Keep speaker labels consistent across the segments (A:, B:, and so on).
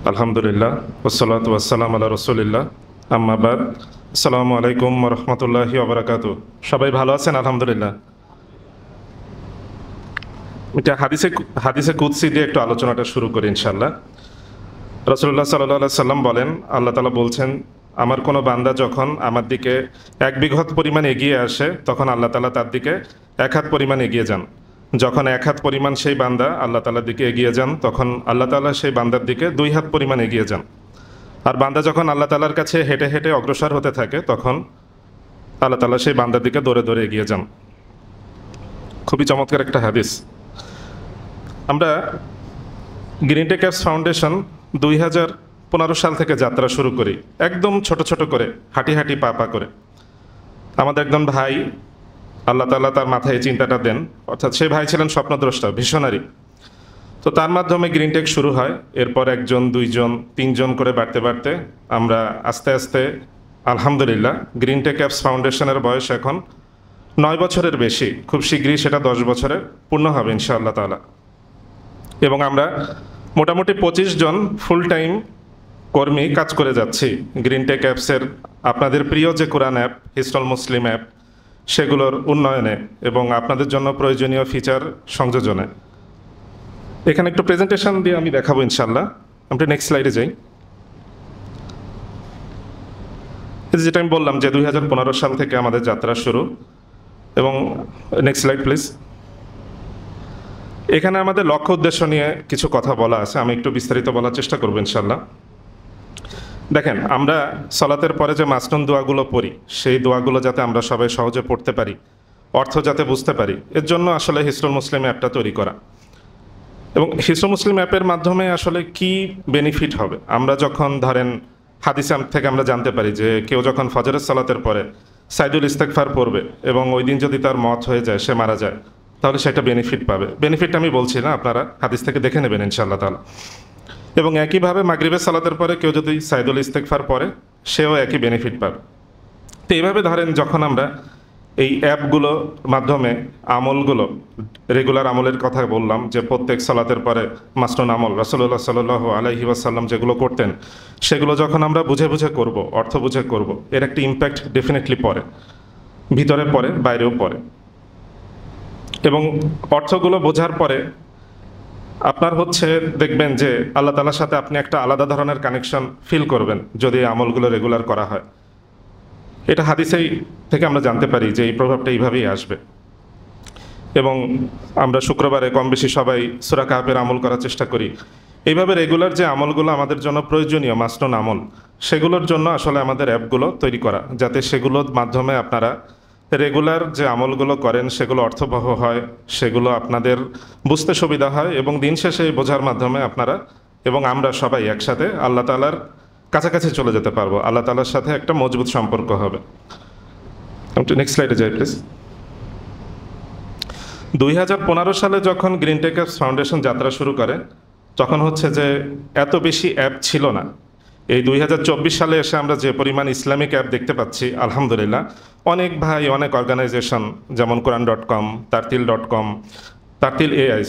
A: আলহামদুলিল্লাহ ওয়াসসালাতু ওয়াসসালামু আলা রাসূলিল্লাহ আম্মা বাদ। আসসালামু আলাইকুম ওয়া রাহমাতুল্লাহি ওয়া বারাকাতুহু। সবাই ভালো আছেন? আলহামদুলিল্লাহ। এটা হাদিসে হাদিসে কুদসি দিয়ে একটু আলোচনাটা শুরু করি ইনশাআল্লাহ। রাসূলুল্লাহ সাল্লাল্লাহু আলাইহি সাল্লাম বলেন, আল্লাহ তাআলা বলছেন, আমার কোনো বান্দা যখন আমার দিকে এক বিঘত পরিমাণ এগিয়ে আসে তখন আল্লাহ তাআলা তার দিকে এক হাত পরিমাণ এগিয়ে যান। যখন এক হাত পরিমাণ সেই বান্দা আল্লাহ তাআলার দিকে এগিয়ে যান তখন আল্লাহ তাআলা সেই বান্দার দিকে দুই হাত পরিমাণ এগিয়ে যান। আর বান্দা যখন আল্লাহ তাআলার কাছে হেঁটে হেঁটে অগ্রসর হতে থাকে তখন আল্লাহ তাআলা সেই বান্দার দিকে দৌড়ে দৌড়ে এগিয়ে যান। খুবই চমৎকার একটা হাদিস। আমরা গ্রিন টেক অ্যাপস ফাউন্ডেশন 2015 সাল থেকে যাত্রা শুরু করি, একদম ছোট ছোট করে, হাঁটি হাঁটি পা পা করে। আমাদের একজন ভাই, আল্লাহ তাআলা তার মাথায় এই চিন্তাটা দেন, অর্থাৎ সেই ভাই ছিলেন স্বপ্নদ্রষ্টা, ভিশনারি। তো তার মাধ্যমে গ্রিন টেক শুরু হয়। এরপর একজন, দুইজন, তিনজন করে বাড়তে বাড়তে আমরা আস্তে আস্তে আলহামদুলিল্লাহ গ্রিন টেক অ্যাপস ফাউন্ডেশনের বয়স এখন 9 বছরের বেশি। খুব শীঘ্রই সেটা 10 বছরে পূর্ণ হবে ইনশাআল্লাহ তাআলা। এবং আমরা মোটামুটি 25 জন ফুল টাইম কর্মী কাজ করে যাচ্ছি গ্রিন টেক অ্যাপসের আপনাদের প্রিয় যে কোরআন অ্যাপ, হিস্টল মুসলিম অ্যাপ, সেগুলোর উন্নয়নে এবং আপনাদের জন্য প্রয়োজনীয় ফিচার সংযোজনে। এখানে একটু প্রেজেন্টেশন দিয়ে আমি দেখাবো ইনশাল্লাহ। আমরা নেক্সট স্লাইডে যাই। যেটা আমি বললাম যে 2015 সাল থেকে আমাদের যাত্রা শুরু। এবং নেক্সট স্লাইড প্লিজ। এখানে আমাদের লক্ষ্য উদ্দেশ্য নিয়ে কিছু কথা বলা আছে, আমি একটু বিস্তারিত বলার চেষ্টা করবো ইনশাল্লাহ। দেখেন, আমরা সালাতের পরে যে মাসনুন দোয়াগুলো পড়ি, সেই দোয়াগুলো যাতে আমরা সবাই সহজে পড়তে পারি, অর্থ যাতে বুঝতে পারি, এর জন্য আসলে হিস্টল মুসলিম অ্যাপটা তৈরি করা। এবং হিস্টল মুসলিম অ্যাপের মাধ্যমে আসলে কি বেনিফিট হবে, আমরা যখন ধরেন হাদিস থেকে আমরা জানতে পারি যে কেউ যখন ফজরের সালাতের পরে সাইদুল ইস্তেগফার পড়বে এবং ওই দিন যদি তার মত হয়ে যায়, সে মারা যায়, তাহলে সেটা বেনিফিট পাবে। বেনিফিট আমি বলছি না, আপনারা হাদিস থেকে দেখে নেবেন ইনশাআল্লাহ তাআলা। এবং একইভাবে মাগরিবের সালাতের পরে কেউ যদি সাইদুল ইস্তেগফার পড়ে, সেও একই বেনিফিট পাবে। তো এইভাবে ধরেন যখন আমরা এই অ্যাপগুলোর মাধ্যমে আমলগুলো, রেগুলার আমলের কথা বললাম যে প্রত্যেক সালাতের পরে মাসনুন আমল রাসূলুল্লাহ সাল্লাল্লাহু আলাইহি ওয়াসাল্লাম যেগুলো করতেন, সেগুলো যখন আমরা বুঝে বুঝে করব, অর্থ বুঝে করব, এর একটা ইম্প্যাক্ট ডেফিনেটলি পড়ে, ভিতরে পড়ে, বাইরেও পড়ে। এবং অর্থগুলো বোঝার পরে আপনার দেখবেন যে আল্লাহ তাআলার সাথে আপনি একটা আলাদা ধরনের কানেকশন ফিল করবেন যদি এই আমলগুলো রেগুলার করা হয়। এটা হাদিসেই থেকে আমরা জানতে পারি যে এই প্রভাবটা এইভাবেই আসবে। এবং আমরা শুক্রবারে কম বেশি সবাই সূরা কাহফের আমল করার চেষ্টা করি। এইভাবে রেগুলার যে আমলগুলো আমাদের জন্য প্রয়োজনীয় মাসনুন আমল, সেগুলোর জন্য আসলে আমাদের অ্যাপগুলো তৈরি করা, যাতে সেগুলোর মাধ্যমে আপনারা রেগুলার যে আমলগুলো করেন সেগুলো অর্থবহ হয়, সেগুলো আপনাদের বুঝতে সুবিধা হয় এবং দিন শেষে বোঝার মাধ্যমে আপনারা এবং আমরা সবাই একসাথে আল্লাহ তাআলার কাছাকাছি চলে যেতে পারবো, আল্লাহ তাআলার সাথে একটা মজবুত সম্পর্ক হবে। নেক্সট স্লাইডে যাই প্লিজ। 2015 সালে যখন গ্রিন টেক অ্যাপস ফাউন্ডেশন যাত্রা শুরু করে, তখন যে এত বেশি অ্যাপ ছিল না। এই 2024 সালে এসে আমরা যে পরিমাণ ইসলামিক অ্যাপ দেখতে পাচ্ছি, আলহামদুলিল্লাহ, অনেক ভাই, অনেক অর্গানাইজেশন, যেমন কোরআন.com, তারতিল.com, তারতিল AI,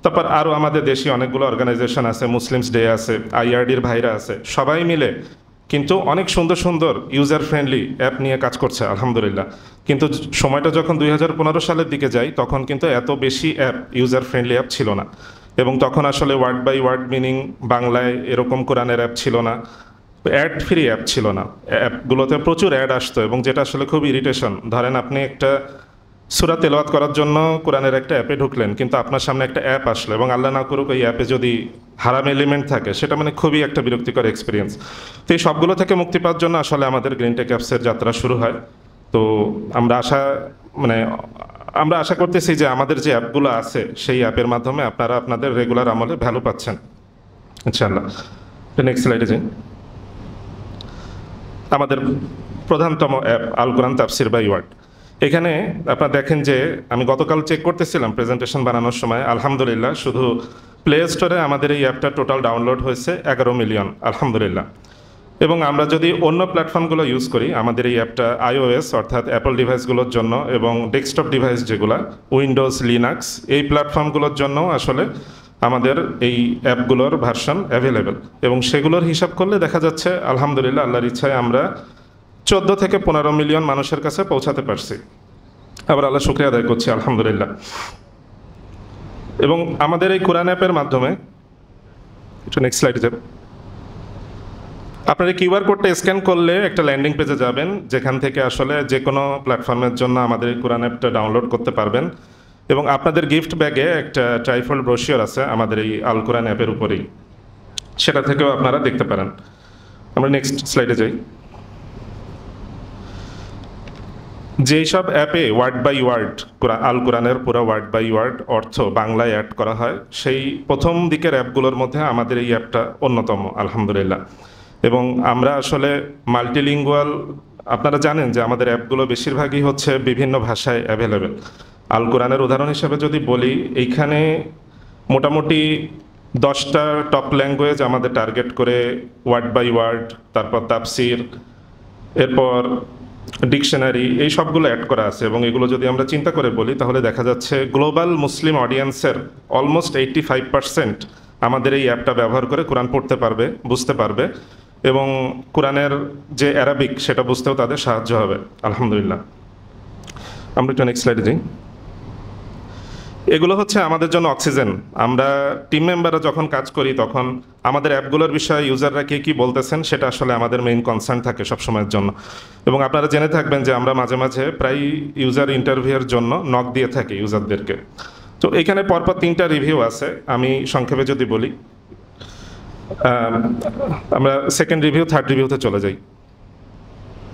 A: তারপর আরও আমাদের দেশি অনেকগুলো অর্গানাইজেশন আছে, মুসলিমস ডে আছে, IRDর ভাইরা আছে, সবাই মিলে কিন্তু অনেক সুন্দর সুন্দর ইউজার ফ্রেন্ডলি অ্যাপ নিয়ে কাজ করছে আলহামদুলিল্লাহ। কিন্তু সময়টা যখন 2015 সালের দিকে যাই, তখন কিন্তু এত বেশি অ্যাপ, ইউজার ফ্রেন্ডলি অ্যাপ ছিল না। এবং তখন আসলে ওয়ার্ড বাই ওয়ার্ড মিনিং বাংলায় এরকম কোরআনের অ্যাপ ছিল না, অ্যাড ফ্রি অ্যাপ ছিল না। অ্যাপগুলোতে প্রচুর অ্যাড আসতো এবং যেটা আসলে খুব ইরিটেশন। ধরেন আপনি একটা সূরা তেলাওয়াত করার জন্য কোরআনের একটা অ্যাপে ঢুকলেন, কিন্তু আপনার সামনে একটা অ্যাপ আসলো এবং আল্লাহ না করুক এই অ্যাপে যদি হারাম এলিমেন্ট থাকে, সেটা খুবই একটা বিরক্তিকর এক্সপিরিয়েন্স। তো এই সবগুলো থেকে মুক্তি পাওয়ার জন্য আসলে আমাদের গ্রিন টেক অ্যাপসের যাত্রা শুরু হয়। তো আমরা আশা করতেছি যে আমাদের যে অ্যাপগুলো আছে, সেই অ্যাপের মাধ্যমে আপনারা আপনাদের রেগুলার আমলে ভ্যালু পাচ্ছেন ইনশাআল্লাহ। নেক্সট স্লাইডে যাই। আমাদের প্রধানতম অ্যাপ আল কোরআন তাফসির বাই ওয়ার্ড। এখানে আপনারা দেখেন যে আমি গতকাল চেক করতেছিলাম প্রেজেন্টেশন বানানোর সময়, আলহামদুলিল্লাহ শুধু প্লে স্টোরে আমাদের এই অ্যাপটা টোটাল ডাউনলোড হয়েছে 11 মিলিয়ন, আলহামদুলিল্লাহ। এবং আমরা যদি অন্য প্ল্যাটফর্মগুলো ইউজ করি, আমাদের এই অ্যাপটা iOS অর্থাৎ অ্যাপল ডিভাইসগুলোর জন্য এবং ডেস্কটপ ডিভাইস যেগুলো উইন্ডোজ, লিনাক্স, এই প্ল্যাটফর্মগুলোর জন্য আসলে আমাদের এই অ্যাপগুলোর ভার্সন অ্যাভেলেবেল, এবং সেগুলোর হিসাব করলে দেখা যাচ্ছে আলহামদুলিল্লাহ আল্লাহর ইচ্ছায় আমরা 14 থেকে 15 মিলিয়ন মানুষের কাছে পৌঁছাতে পারছি। আবার আল্লাহ শুকরিয়া আদায় করছি আলহামদুলিল্লাহ। এবং আমাদের এই কোরআন অ্যাপের মাধ্যমে, একটু নেক্সট স্লাইডে যাব, আপনার এই কিউআর কোডটা স্ক্যান করলে একটা ল্যান্ডিং পেজে যাবেন, যেখান থেকে আসলে যে কোনো প্ল্যাটফর্মের জন্য আমাদের এই কোরআন অ্যাপটা ডাউনলোড করতে পারবেন। এবং আপনাদের গিফট ব্যাগে একটা ট্রাইফোল্ড ব্রোশিওর আছে আমাদের এই আল কোরআন অ্যাপের উপরেই, সেটা থেকেও আপনারা দেখতে পারেন। আমরা নেক্সট স্লাইডে যাই। যেই সব অ্যাপে ওয়ার্ড বাই ওয়ার্ড আল কোরআনের পুরো ওয়ার্ড বাই ওয়ার্ড অর্থ বাংলায় অ্যাড করা হয়, সেই প্রথম দিকের অ্যাপগুলোর মধ্যে আমাদের এই অ্যাপটা অন্যতম আলহামদুলিল্লাহ। এবং আমরা আসলে মাল্টিলিঙ্গুয়াল, আপনারা জানেন যে আমাদের অ্যাপগুলো বেশিরভাগই হচ্ছে বিভিন্ন ভাষায় অ্যাভেলেবেল। আল কোরআনের উদাহরণ হিসেবে যদি বলি, এইখানে মোটামুটি 10টা টপ ল্যাঙ্গুয়েজ আমাদের টার্গেট করে ওয়ার্ড বাই ওয়ার্ড, তারপর তাফসির, এরপর ডিকশনারি, এই সবগুলো অ্যাড করা আছে। এবং এগুলো যদি আমরা চিন্তা করে বলি তাহলে দেখা যাচ্ছে গ্লোবাল মুসলিম অডিয়েন্সের অলমোস্ট 85% আমাদের এই অ্যাপটা ব্যবহার করে কোরআন পড়তে পারবে, বুঝতে পারবে, এবং কোরআনের যে অ্যারাবিক সেটা বুঝতেও তাদের সাহায্য হবে আলহামদুলিল্লাহ। আমরা একটু নেক্সট স্লাইডে যাই। এগুলো হচ্ছে আমাদের জন্য অক্সিজেন। আমরা টিম মেম্বাররা যখন কাজ করি তখন আমাদের অ্যাপগুলোর বিষয়ে ইউজাররা কে কী বলতেছেন সেটা আসলে আমাদের মেইন কনসার্ন থাকে সবসময়ের জন্য। এবং আপনারা জেনে থাকবেন যে আমরা মাঝে মাঝে প্রায় ইউজার ইন্টারভিউয়ের জন্য নক দিয়ে থাকি ইউজারদেরকে। তো এখানে পরপর 3টা রিভিউ আছে, আমি সংক্ষেপে যদি বলি। আমরা সেকেন্ড রিভিউ, থার্ড রিভিউতে চলে যাই,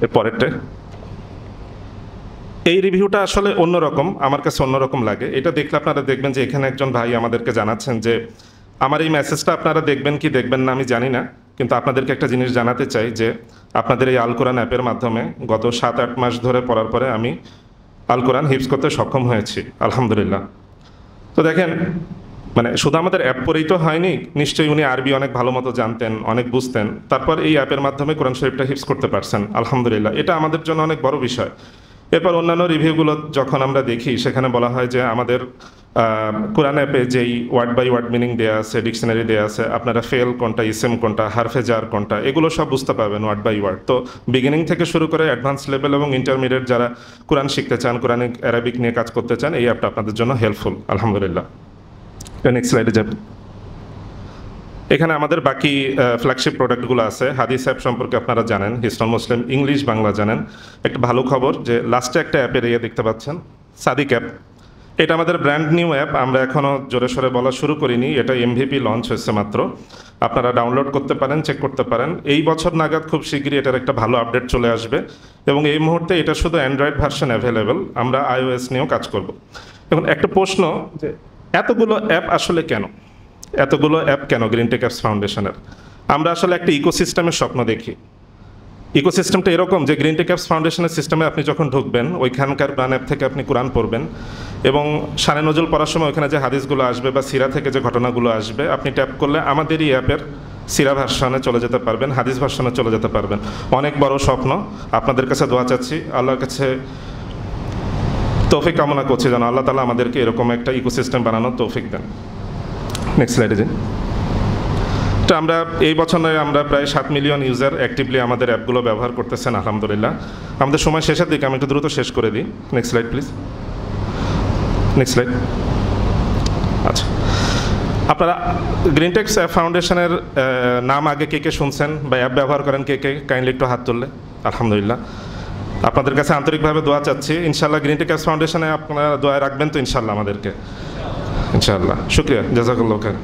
A: এর পরেরটা। এই রিভিউটা আসলে অন্যরকম, আমার কাছে অন্যরকম লাগে। এটা দেখলে আপনারা দেখবেন যে এখানে একজন ভাই আমাদেরকে জানাচ্ছেন যে আমার এই মেসেজটা আপনারা দেখবেন কি দেখবেন না আমি জানি না, কিন্তু আপনাদেরকে একটা জিনিস জানাতে চাই যে আপনাদের এই আল কোরআন অ্যাপের মাধ্যমে গত 7-8 মাস ধরে পড়ার পরে আমি আল কোরআন হিফজ করতে সক্ষম হয়েছি আলহামদুলিল্লাহ। তো দেখেন, মানে শুধু আমাদের অ্যাপ পড়েই তো হয়নি, নিশ্চয়ই উনি আরবি অনেক ভালো মতো জানতেন, অনেক বুঝতেন, তারপর এই অ্যাপের মাধ্যমে কোরআন শরীফটা হিফজ করতে পারছেন আলহামদুলিল্লাহ। এটা আমাদের জন্য অনেক বড় বিষয়। এরপর অন্যান্য রিভিউগুলো যখন আমরা দেখি সেখানে বলা হয় যে আমাদের কোরআন অ্যাপে যেই ওয়ার্ড বাই ওয়ার্ড মিনিং দেওয়া আছে, ডিকশনারি দেওয়া আছে, আপনারা ফেল কোনটা, ইসেম কোনটা, হারফে জার কোনটা, এগুলো সব বুঝতে পারবেন ওয়ার্ড বাই ওয়ার্ড। তো বিগিনিং থেকে শুরু করে অ্যাডভান্স লেভেল এবং ইন্টারমিডিয়েট যারা কোরআন শিখতে চান, কোরআনিক অ্যারাবিক নিয়ে কাজ করতে চান, এই অ্যাপটা আপনাদের জন্য হেল্পফুল আলহামদুলিল্লাহ। নেক্সট স্লাইডে যাবেন। এখানে আমাদের বাকি ফ্ল্যাগশিপ প্রোডাক্টগুলো আছে। হাদিস অ্যাপ সম্পর্কে আপনারা জানেন, হিস্টন মুসলিম ইংলিশ বাংলা জানেন। একটা ভালো খবর যে লাস্টে একটা অ্যাপের দেখতে পাচ্ছেন, সাদিক অ্যাপ। এটা আমাদের ব্র্যান্ড নিউ অ্যাপ, আমরা এখনও জোরে সোরে বলা শুরু করিনি, এটা MVP লঞ্চ হয়েছে মাত্র। আপনারা ডাউনলোড করতে পারেন, চেক করতে পারেন। এই বছর নাগাদ খুব শীঘ্রই এটার একটা ভালো আপডেট চলে আসবে, এবং এই মুহূর্তে এটা শুধু অ্যান্ড্রয়েড ভার্সন অ্যাভেলেবেল, আমরা iOS নিয়েও কাজ করব। এখন একটা প্রশ্ন যে এতগুলো অ্যাপ আসলে কেন, এতগুলো অ্যাপ কেন গ্রিনটেক অ্যাপস ফাউন্ডেশনের? আমরা আসলে একটা ইকোসিস্টেমের স্বপ্ন দেখি। ইকোসিস্টেমটা এরকম যে গ্রিনটেক অ্যাপস ফাউন্ডেশনের সিস্টেমে আপনি যখন ঢুকবেন, ওইখানকার প্রাণ অ্যাপ থেকে আপনি কোরআন পড়বেন, এবং শানে নজুল পড়ার সময় ওখানে যে হাদিসগুলো আসবে বা সিরা থেকে যে ঘটনাগুলো আসবে, আপনি ট্যাপ করলে আমাদেরই অ্যাপের সিরা ভার্সনে চলে যেতে পারবেন, হাদিস ভার্সনে চলে যেতে পারবেন। অনেক বড় স্বপ্ন, আপনাদের কাছে দোয়া চাচ্ছি, আল্লাহর কাছে তৌফিক কামনা করছি যেন আল্লাহ তাআলা আমাদেরকে এরকম একটা ইকোসিস্টেম বানানোর তৌফিক দেন। নেক্সট স্লাইডে যাই। তো আমরা এই বছরে আমরা প্রায় 7 মিলিয়ন ইউজার অ্যাক্টিভলি আমাদের অ্যাপগুলো ব্যবহার করতেছেন আলহামদুলিল্লাহ। আমাদের সময় শেষের দিকে, আমি একটু দ্রুত শেষ করে দিই। Next slide please. Next slide. আচ্ছা, আপনারা গ্রিনটেক অ্যাপ ফাউন্ডেশনের নাম আগে কে কে শুনছেন বা অ্যাপ ব্যবহার করেন কে কে, কাইন্ডলি একটু হাত তুললে। আলহামদুলিল্লাহ, আপনাদের কাছে আন্তরিকভাবে দোয়া চাচ্ছি। ইনশাআল্লাহ গ্রিনটেক অ্যাপস ফাউন্ডেশনে আপনারা দোয়া রাখবেন তো ইনশাআল্লাহ আমাদেরকে, ইনশাআল্লাহ। শুক্রিয়া, জাযাকাল্লাহু খাইর।